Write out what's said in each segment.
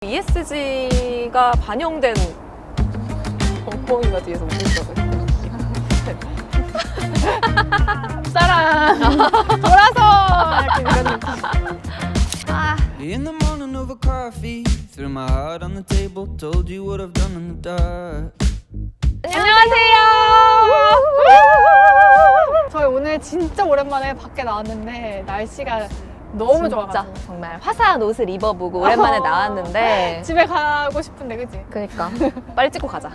ESG가 반영된 엉덩이가 뒤에서 웃고 있어요. 사랑 돌아서 이렇게 이런 느낌. In the morning over coffee, threw my heart on the table, told you what I've done in the dark. 안녕하세요. 저희 오늘 진짜 오랜만에 밖에 나왔는데 날씨가 너무 진짜 좋아가지고 정말 화사한 옷을 입어보고 오랜만에 나왔는데 집에 가고 싶은데 그치? 그러니까 빨리 찍고 가자.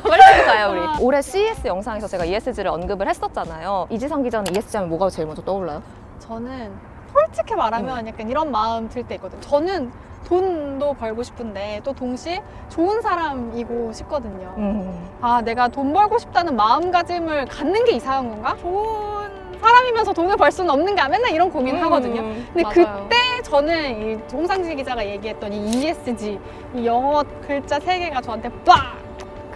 빨리 찍고 가요 우리. 올해 CES 영상에서 제가 ESG를 언급을 했었잖아요. 이지성 기자는 ESG 하면 뭐가 제일 먼저 떠올라요? 저는 솔직히 말하면 약간 이런 마음 들 때 있거든요. 저는 돈도 벌고 싶은데 또 동시에 좋은 사람이고 싶거든요. 아, 내가 돈 벌고 싶다는 마음가짐을 갖는 게 이상한 건가? 좋은 사람이면서 돈을 벌 수는 없는가? 맨날 이런 고민을 하거든요. 근데 맞아요. 그때 저는 이 홍상지 기자가 얘기했던 이 ESG, 이 영어 글자 3개가 저한테 빡!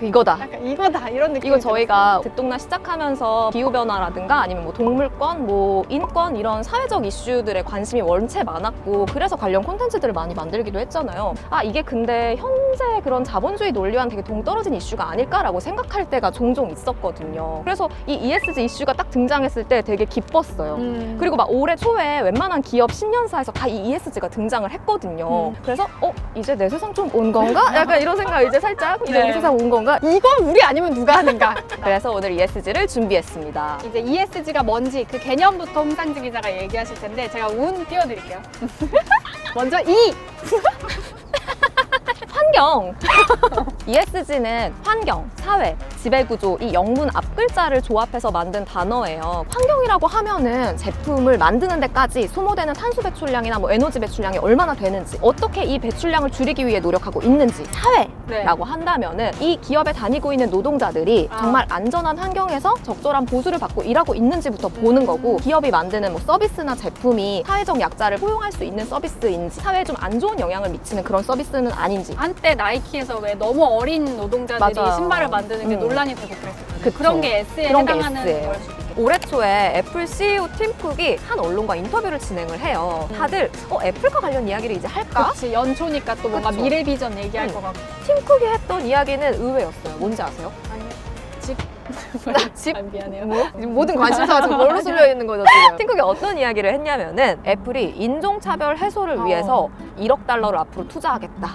이거다. 약간 이거다 이런 느낌이 이거 저희가 듣동나 시작하면서 기후변화라든가 아니면 뭐 동물권, 뭐 인권 이런 사회적 이슈들에 관심이 원체 많았고 그래서 관련 콘텐츠들을 많이 만들기도 했잖아요. 아 이게 근데 현재 그런 자본주의 논리와는 되게 동떨어진 이슈가 아닐까라고 생각할 때가 종종 있었거든요. 그래서 이 ESG 이슈가 딱 등장했을 때 되게 기뻤어요. 그리고 막 올해 초에 웬만한 기업 신년사에서 다 이 ESG가 등장을 했거든요. 그래서 이제 내 세상 좀 온 건가? 약간 이런 생각 이제 살짝 이제 네. 우리 세상 온 건가? 이건 우리 아니면 누가 하는가? 그래서 오늘 ESG를 준비했습니다. 이제 ESG가 뭔지 그 개념부터 홍상지 기자가 얘기하실 텐데 제가 운 띄워드릴게요. 먼저 E! 환경! ESG는 환경, 사회, 지배구조 이 영문 앞글자를 조합해서 만든 단어예요. 환경이라고 하면은 제품을 만드는 데까지 소모되는 탄소 배출량이나 뭐 에너지 배출량이 얼마나 되는지, 어떻게 이 배출량을 줄이기 위해 노력하고 있는지, 사회라고 한다면은 이 기업에 다니고 있는 노동자들이 정말 안전한 환경에서 적절한 보수를 받고 일하고 있는지부터 보는 거고, 기업이 만드는 뭐 서비스나 제품이 사회적 약자를 포용할 수 있는 서비스인지, 사회에 좀 안 좋은 영향을 미치는 그런 서비스는 아닌지. 한때 나이키에서 왜 너무 어린 노동자들이 맞아요. 신발을 만드는 게 논란이 되고 그랬었거든요. 그런 게 S에 그런 게 해당하는 S예요. 걸 수도 있겠죠. 올해 초에 애플 CEO 팀 쿡이 한 언론과 인터뷰를 진행을 해요. 다들 애플과 관련 이야기를 이제 할까? 그렇지, 연초니까 또 뭔가 그쵸. 미래 비전 얘기할 것 같고. 팀 쿡이 했던 이야기는 의외였어요. 뭔지 아세요? 아니요. 집. 집? 아, 미안해요. 뭐? 지금 모든 관심사가 지금 뭘로 쏠려 있는 거죠 지금? 팀 쿡이 어떤 이야기를 했냐면은 애플이 인종차별 해소를 위해서 1억 달러를 앞으로 투자하겠다.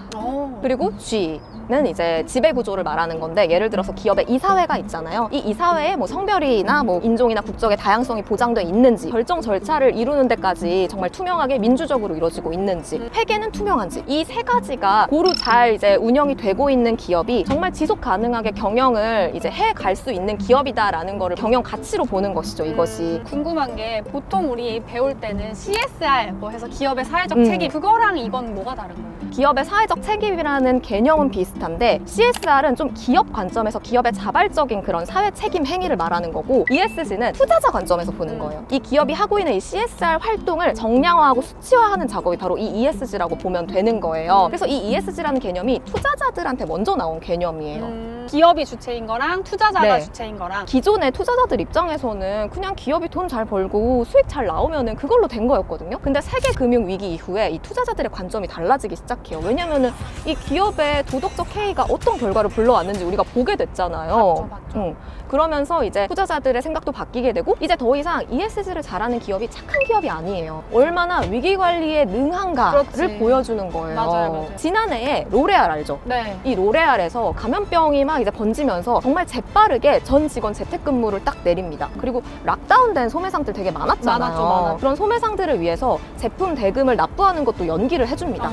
그리고 G는 이제 지배구조를 말하는 건데, 예를 들어서 기업의 이사회가 있잖아요. 이 이사회에 뭐 성별이나 뭐 인종이나 국적의 다양성이 보장돼 있는지, 결정 절차를 이루는 데까지 정말 투명하게 민주적으로 이루어지고 있는지, 회계는 투명한지, 이 세 가지가 고루 잘 이제 운영이 되고 있는 기업이 정말 지속 가능하게 경영을 이제 해 갈 수 있는 기업이다라는 거를 경영 가치로 보는 것이죠, 이것이. 궁금한 게 보통 우리 배울 때는 CSR 뭐 해서 기업의 사회적 책임, 그거랑 이건 뭐가 다른 거예요? 기업의 사회적 책임이라는 개념은 비슷한데, CSR은 좀 기업 관점에서 기업의 자발적인 그런 사회 책임 행위를 말하는 거고, ESG는 투자자 관점에서 보는 거예요. 이 기업이 하고 있는 이 CSR 활동을 정량화하고 수치화하는 작업이 바로 이 ESG라고 보면 되는 거예요. 그래서 이 ESG라는 개념이 투자자들한테 먼저 나온 개념이에요. 기업이 주체인 거랑 투자자가 네. 주체인 거랑. 기존의 투자자들 입장에서는 그냥 기업이 돈 잘 벌고 수익 잘 나오면은 그걸로 된 거였거든요. 근데 세계 금융 위기 이후에 이 투자자들의 관점이 달라지기 시작해요. 왜냐면은 이 기업의 도덕적 해이가 어떤 결과를 불러왔는지 우리가 보게 됐잖아요. 맞죠. 그러면서 이제 투자자들의 생각도 바뀌게 되고, 이제 더 이상 ESG를 잘하는 기업이 착한 기업이 아니에요. 얼마나 위기 관리에 능한가를 그렇지. 보여주는 거예요. 맞아요. 지난해에 로레알 알죠? 네. 이 로레알에서 감염병이 막 이제 번지면서 정말 재빠르게 전 직원 재택근무를 딱 내립니다. 그리고 락다운된 소매상들 되게 많았잖아요. 많았죠. 그런 소매상들을 위해서 제품 대금을 납부하는 것도 연기를 해줍니다.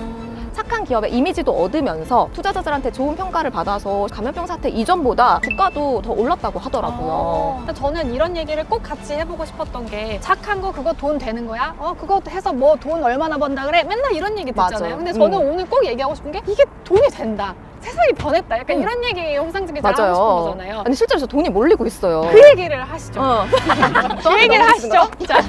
착한 기업의 이미지도 얻으면서 투자자들한테 좋은 평가를 받아서 감염병 사태 이전보다 주가도 더 올랐다고 하더라고요. 저는 이런 얘기를 꼭 같이 해보고 싶었던 게, 착한 거 그거 돈 되는 거야? 그거 해서 뭐 돈 얼마나 번다 그래? 맨날 이런 얘기 듣잖아요. 맞아요. 근데 저는 오늘 꼭 얘기하고 싶은 게, 이게 돈이 된다. 세상이 변했다. 약간 이런 얘기 홍상진 기자 하고 싶은 거잖아요. 아니 실제로 저 돈이 몰리고 있어요. 그 얘기를 하시죠. 그 얘기를 하시죠. 자,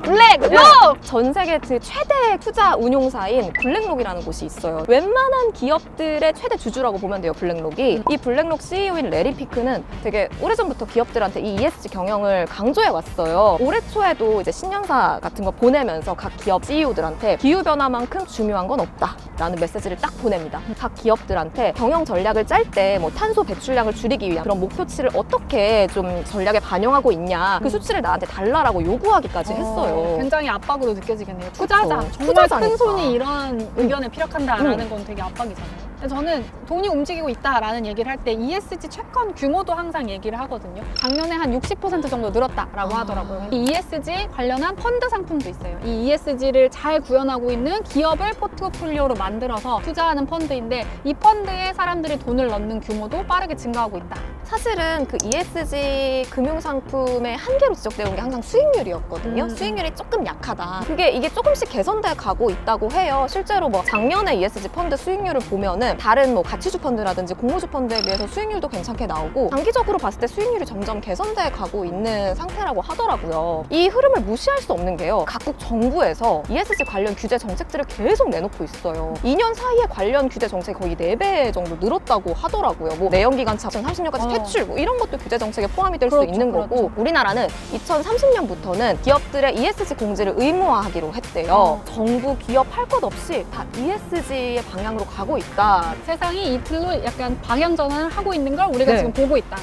블랙록! 전 세계 최대 투자 운용사인 블랙록이라는 곳이 있어요. 웬만한 기업들의 최대 주주라고 보면 돼요, 블랙록이. 이 블랙록 CEO인 레리 피크는 되게 오래전부터 기업들한테 이 ESG 경영을 강조해 왔어요. 올해 초에도 이제 신년사 같은 거 보내면서 각 기업 CEO들한테 기후변화만큼 중요한 건 없다라는 메시지를 딱 보냅니다. 각 기업들한테 경영 전략을 짤 때 뭐 탄소 배출량을 줄이기 위한 그런 목표치를 어떻게 좀 전략에 반영하고 있냐, 그 수치를 나한테 달라라고 요구하기까지 했어요. 굉장히 압박으로 느껴지겠네요. 투자자. 그쵸. 정말 투자자니까. 큰 손이 이런 의견에 피력한다라는 건 되게 압박이잖아요. 저는 돈이 움직이고 있다라는 얘기를 할 때 ESG 채권 규모도 항상 얘기를 하거든요. 작년에 한 60% 정도 늘었다라고 하더라고요. 이 ESG 관련한 펀드 상품도 있어요. 이 ESG를 잘 구현하고 있는 기업을 포트폴리오로 만들어서 투자하는 펀드인데 이 펀드에 사람들이 돈을 넣는 규모도 빠르게 증가하고 있다. 사실은 그 ESG 금융상품의 한계로 지적되는 게 항상 수익률이었거든요. 수익률이 조금 약하다. 이게 조금씩 개선돼 가고 있다고 해요. 실제로 뭐 작년에 ESG 펀드 수익률을 보면은 다른 뭐 가치주 펀드라든지 공모주 펀드에 비해서 수익률도 괜찮게 나오고 장기적으로 봤을 때 수익률이 점점 개선돼 가고 있는 상태라고 하더라고요. 이 흐름을 무시할 수 없는 게요. 각국 정부에서 ESG 관련 규제 정책들을 계속 내놓고 있어요. 2년 사이에 관련 규제 정책이 거의 4배 정도 늘었다고 하더라고요. 뭐 내연기관차 2030년까지 퇴출 뭐 이런 것도 규제 정책에 포함이 될 수 있는 거고, 우리나라는 2030년부터는 기업들의 ESG 공지를 의무화하기로 했대요. 정부, 기업 할 것 없이 다 ESG의 방향으로 가고 있다. 세상이 이 틀로 약간 방향 전환을 하고 있는 걸 우리가 지금 보고 있다.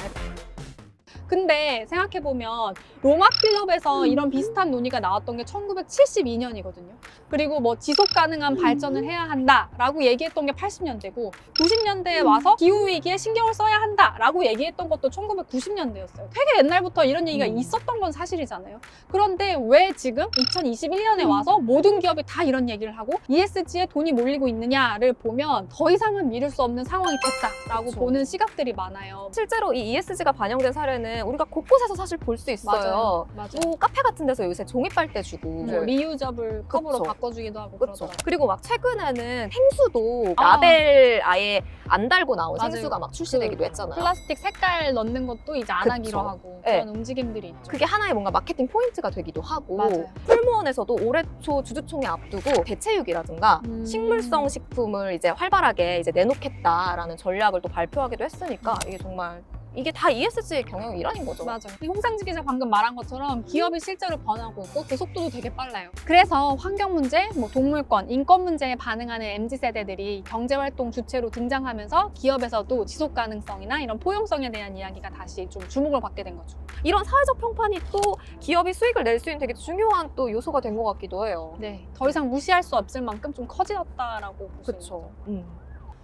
근데 생각해보면 로마 클럽에서 이런 비슷한 논의가 나왔던 게 1972년이거든요. 그리고 뭐 지속 가능한 발전을 해야 한다라고 얘기했던 게 80년대고 90년대에 와서 기후위기에 신경을 써야 한다라고 얘기했던 것도 1990년대였어요. 되게 옛날부터 이런 얘기가 있었던 건 사실이잖아요. 그런데 왜 지금 2021년에 와서 모든 기업이 다 이런 얘기를 하고 ESG에 돈이 몰리고 있느냐를 보면 더 이상은 미룰 수 없는 상황이 됐다라고 그렇죠. 보는 시각들이 많아요. 실제로 이 ESG가 반영된 사례는 우리가 곳곳에서 사실 볼 수 있어요. 맞아요. 뭐 카페 같은 데서 요새 종이 빨대 주고 뭐 리유저블 컵으로 그쵸. 바꿔주기도 하고 그렇죠. 그러더라고요. 그리고 막 최근에는 생수도 라벨 아예 안 달고 나온 맞아요. 생수가 막 출시되기도 했잖아요. 플라스틱 색깔 넣는 것도 이제 안 그쵸. 하기로 하고 네. 그런 움직임들이 있죠. 그게 하나의 뭔가 마케팅 포인트가 되기도 하고, 맞아요. 풀무원에서도 올해 초 주주총회 앞두고 대체육이라든가 식물성 식품을 이제 활발하게 이제 내놓겠다라는 전략을 또 발표하기도 했으니까 이게 다 ESG 경영의 일환인 거죠. 맞아요. 홍상지 기자 방금 말한 것처럼 기업이 실제로 변하고 있고 그 속도도 되게 빨라요. 그래서 환경 문제, 뭐 동물권, 인권 문제에 반응하는 MZ세대들이 경제활동 주체로 등장하면서 기업에서도 지속 가능성이나 이런 포용성에 대한 이야기가 다시 좀 주목을 받게 된 거죠. 이런 사회적 평판이 또 기업이 수익을 낼 수 있는 되게 중요한 또 요소가 된 것 같기도 해요. 네, 더 이상 무시할 수 없을 만큼 좀 커졌다라고 볼 수 있는 그렇죠. 거죠.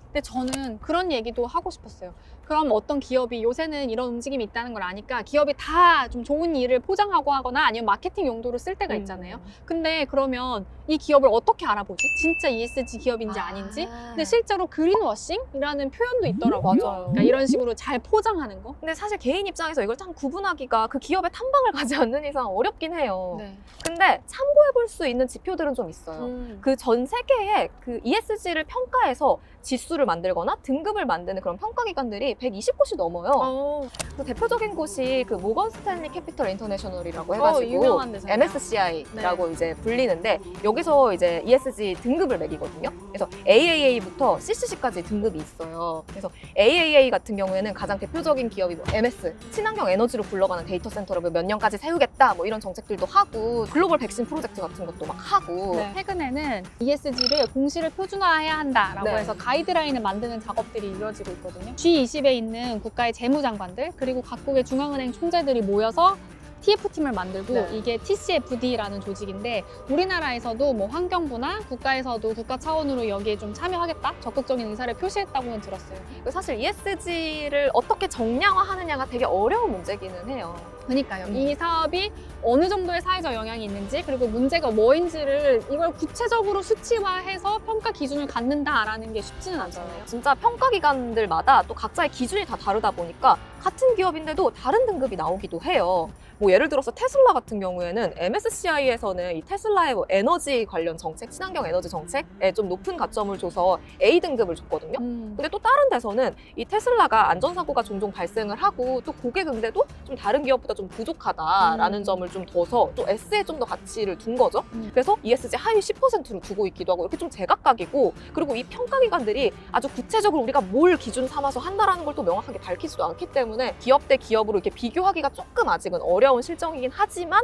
근데 저는 그런 얘기도 하고 싶었어요. 그럼 어떤 기업이 요새는 이런 움직임이 있다는 걸 아니까 기업이 다 좀 좋은 일을 포장하고 하거나 아니면 마케팅 용도로 쓸 때가 있잖아요. 근데 그러면 이 기업을 어떻게 알아보지? 진짜 ESG 기업인지 아닌지? 근데 실제로 그린워싱이라는 표현도 있더라고요. 맞아요. 그러니까 이런 식으로 잘 포장하는 거. 근데 사실 개인 입장에서 이걸 참 구분하기가 그 기업의 탐방을 가지 않는 이상 어렵긴 해요. 네. 근데 참고해볼 수 있는 지표들은 좀 있어요. 그 전 세계에 그 ESG를 평가해서 지수를 만들거나 등급을 만드는 그런 평가기관들이 120곳이 넘어요. 그래서 대표적인 곳이 그 모건 스탠리 캐피털 인터내셔널이라고 해가지고 유명한 데잖아요. MSCI라고 이제 불리는데 여기서 이제 ESG 등급을 매기거든요. 그래서 AAA부터 CCC까지 등급이 있어요. 그래서 AAA 같은 경우에는 가장 대표적인 기업이 뭐 MS, 친환경 에너지로 굴러가는 데이터 센터를 몇 년까지 세우겠다 뭐 이런 정책들도 하고 글로벌 백신 프로젝트 같은 것도 막 하고 네. 최근에는 ESG를 공시를 표준화해야 한다라고 네. 해서 가이드라인을 만드는 작업들이 이루어지고 있거든요. G20에 있는 국가의 재무장관들 그리고 각국의 중앙은행 총재들이 모여서 TF팀을 만들고 네. 이게 TCFD라는 조직인데 우리나라에서도 뭐 환경부나 국가에서도 국가 차원으로 여기에 좀 참여하겠다 적극적인 의사를 표시했다고는 들었어요. 사실 ESG를 어떻게 정량화하느냐가 되게 어려운 문제기는 해요. 그러니까요. 이 사업이 어느 정도의 사회적 영향이 있는지 그리고 문제가 뭐인지를 이걸 구체적으로 수치화해서 평가 기준을 갖는다라는 게 쉽지는 않잖아요. 진짜 평가 기관들마다 또 각자의 기준이 다 다르다 보니까 같은 기업인데도 다른 등급이 나오기도 해요. 뭐 예를 들어서 테슬라 같은 경우에는 MSCI에서는 이 테슬라의 뭐 에너지 관련 정책, 친환경 에너지 정책에 좀 높은 가점을 줘서 A 등급을 줬거든요. 근데 또 다른 데서는 이 테슬라가 안전사고가 종종 발생을 하고 또 고객응대도 좀 다른 기업보다 좀 부족하다라는 점을 좀 둬서 또 S에 좀 더 가치를 둔 거죠. 그래서 ESG 하위 10%로 두고 있기도 하고 이렇게 좀 제각각이고, 그리고 이 평가기관들이 아주 구체적으로 우리가 뭘 기준 삼아서 한다라는 걸 또 명확하게 밝히지도 않기 때문에 기업 대 기업으로 이렇게 비교하기가 조금 아직은 어려운 실정이긴 하지만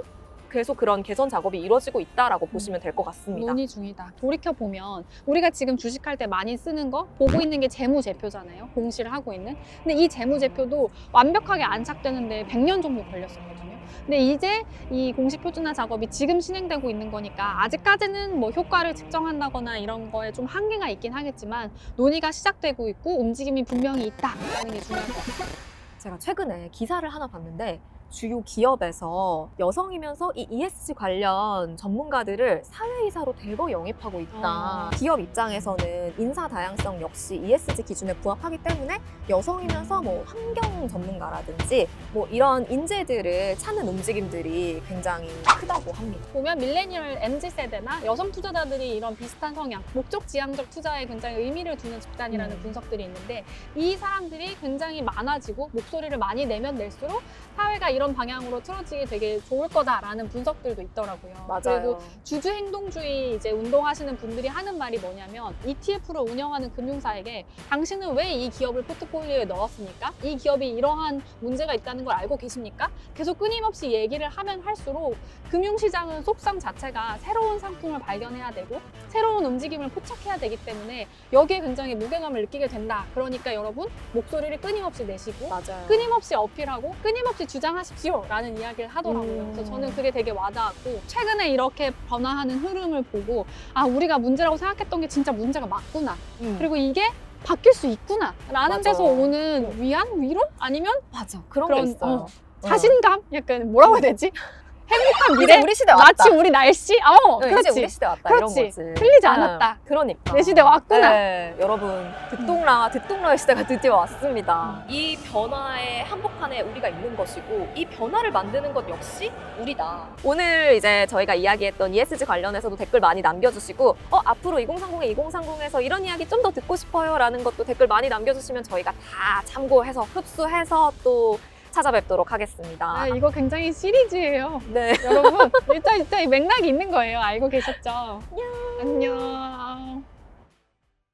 계속 그런 개선 작업이 이루어지고 있다라고 보시면 될 것 같습니다. 논의 중이다. 돌이켜보면 우리가 지금 주식할 때 많이 쓰는 거 보고 있는 게 재무제표잖아요. 공시를 하고 있는. 근데 이 재무제표도 완벽하게 안착되는데 100년 정도 걸렸었거든요. 근데 이제 이 공식 표준화 작업이 지금 진행되고 있는 거니까 아직까지는 뭐 효과를 측정한다거나 이런 거에 좀 한계가 있긴 하겠지만 논의가 시작되고 있고 움직임이 분명히 있다라는 게 중요할 것 같아요. 제가 최근에 기사를 하나 봤는데 주요 기업에서 여성이면서 이 ESG 관련 전문가들을 사회이사로 대거 영입하고 있다. 기업 입장에서는 인사 다양성 역시 ESG 기준에 부합하기 때문에 여성이면서 뭐 환경 전문가라든지 뭐 이런 인재들을 찾는 움직임들이 굉장히 크다고 합니다. 보면 밀레니얼 MZ세대나 여성 투자자들이 이런 비슷한 성향, 목적 지향적 투자에 굉장히 의미를 두는 집단이라는 분석들이 있는데 이 사람들이 굉장히 많아지고 목소리를 많이 내면 낼수록 사회가 이런 방향으로 틀어지기 되게 좋을 거다라는 분석들도 있더라고요. 맞아요. 그리고 주주 행동주의 이제 운동하시는 분들이 하는 말이 뭐냐면 ETF를 운영하는 금융사에게 당신은 왜 이 기업을 포트폴리오에 넣었습니까? 이 기업이 이러한 문제가 있다는 걸 알고 계십니까? 계속 끊임없이 얘기를 하면 할수록 금융시장은 속성 자체가 새로운 상품을 발견해야 되고 새로운 움직임을 포착해야 되기 때문에 여기에 굉장히 무게감을 느끼게 된다. 그러니까 여러분 목소리를 끊임없이 내시고 맞아요. 끊임없이 어필하고 끊임없이 주장하십시오 라는 이야기를 하더라고요. 그래서 저는 그게 되게 와닿았고 최근에 이렇게 변화하는 흐름을 보고 아 우리가 문제라고 생각했던 게 진짜 문제가 맞구나. 그리고 이게 바뀔 수 있구나 라는 맞아. 데서 오는 위안? 위로? 아니면 맞아. 그런 게 있어요. 자신감? 약간 뭐라고 해야 되지? 행복한 이제 미래? 우리 시대 왔다. 마치 우리 날씨? 네, 그렇지. 이제 우리 시대 왔다. 그렇지. 이런 거지. 틀리지 않았다. 그러니까. 내 시대 왔구나. 네, 여러분 듣동라의 시대가 드디어 왔습니다. 이 변화의 한복판에 우리가 있는 것이고 이 변화를 만드는 것 역시 우리다. 오늘 이제 저희가 이야기했던 ESG 관련해서도 댓글 많이 남겨주시고 앞으로 2030에 2030에서 이런 이야기 좀 더 듣고 싶어요 라는 것도 댓글 많이 남겨주시면 저희가 다 참고해서 흡수해서 또 찾아뵙도록 하겠습니다. 네, 이거 굉장히 시리즈예요. 네. 여러분 일단 이 맥락이 있는 거예요. 알고 계셨죠? 안녕.